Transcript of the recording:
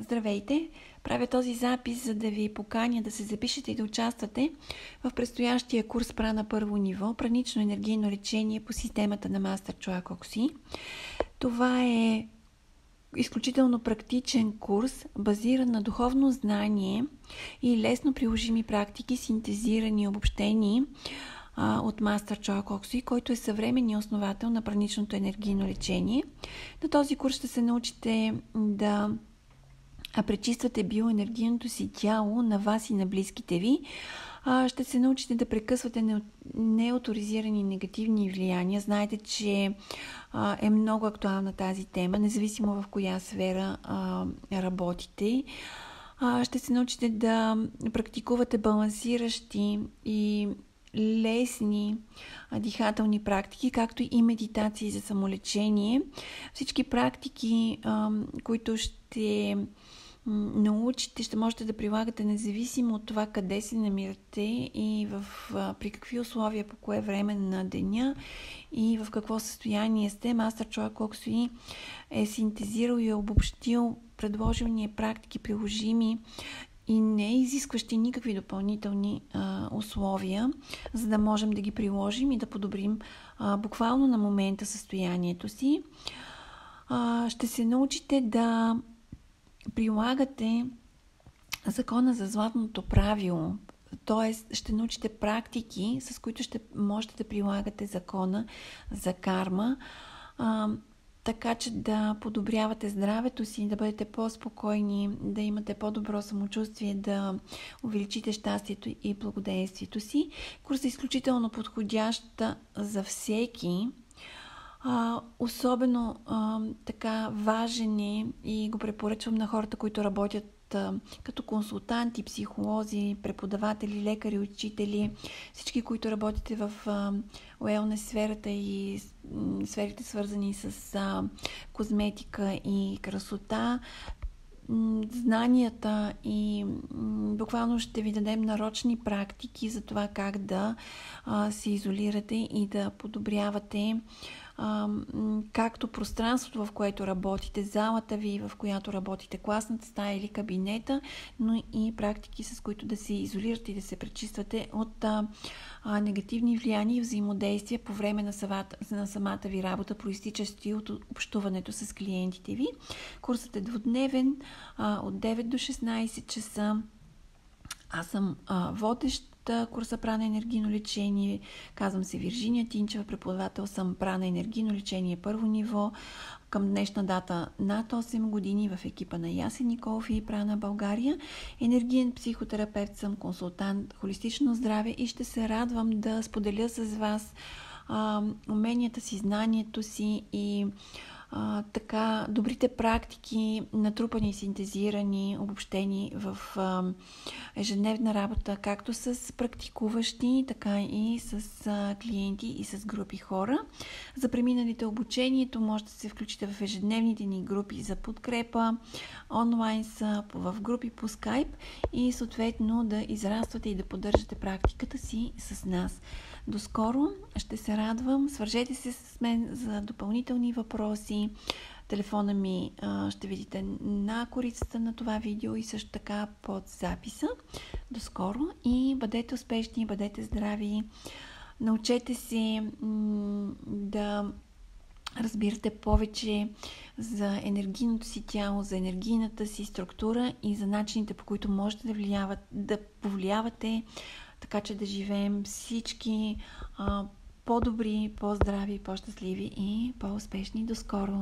Здравейте! Правя този запис, за да ви поканя да се запишете и да участвате в предстоящия курс Прана първо ниво, пранично енергийно лечение по системата на Мастер Чоа Кокси. Това е изключително практичен курс, базиран на духовно знание и лесно приложими практики, синтезирани и обобщени от Мастер Чоа Кокси, който е съвременният основател на праничното енергийно лечение. На този курс ще се научите да пречиствате биоенергийното си тяло на вас и на близките ви. Ще се научите да прекъсвате неоторизирани негативни влияния. Знаете, че е много актуална тази тема, независимо в коя сфера работите. Ще се научите да практикувате балансиращи и лесни дихателни практики, както и медитации за самолечение. Всички практики, които ще научите, ще можете да прилагате независимо от това къде се намирате и при какви условия, по кое време на деня и в какво състояние сте. Мастер Чоа Кокси е синтезирал и обобщил, предложил ни практики приложими и не изискващи никакви допълнителни условия, за да можем да ги приложим и да подобрим буквално на момента състоянието си. Ще се научите да прилагате закона за златното правило, т.е. ще научите практики, с които ще можете да прилагате закона за карма, така че да подобрявате здравето си, да бъдете по-спокойни, да имате по-добро самочувствие, да увеличите щастието и благоденствието си. Курсът е изключително подходящ за всеки. Особено така важен е и го препоръчвам на хората, които работят като консултанти, психолози, преподаватели, лекари, учители, всички, които работите в уелнес сферата и сферите свързани с козметика и красота. Знанията и буквално ще ви дадем нарочни практики за това как да се изолирате и да подобрявате както пространството, в което работите, залата ви, в която работите, класната стая или кабинета, но и практики, с които да се изолирате и да се пречиствате от негативни влияния и взаимодействия по време на самата ви работа, проистичащи от общуването с клиентите ви. Курсът е двудневен, от 9 до 16 часа. Аз съм водещ курса Прана енергийно лечение. Казвам се Виржиния Тинчева, преподавател съм Прана енергийно лечение първо ниво. Към днешна дата над 8 години в екипа на Ясен Николов и Прана България. Енергиен психотерапевт съм, консултант, холистично здраве и ще се радвам да споделя с вас уменията си, знанието си и така добрите практики, натрупани, синтезирани, обобщени в ежедневна работа, както с практикуващи, така и с клиенти и с групи хора. За преминалите обучението може да се включите в ежедневните ни групи за подкрепа, онлайн са в групи по скайп и съответно да израствате и да поддържате практиката си с нас. До скоро, ще се радвам. Свържете се с мен за допълнителни въпроси. Телефона ми ще видите на корицата на това видео и също така под записа. До скоро и бъдете успешни, бъдете здрави. Научете се да разбирате повече за енергийното си тяло, за енергийната си структура и за начините, по които можете да повлиявате, така че да живеем всички по-добри, по-здрави, по-щастливи и по-успешни. До скоро!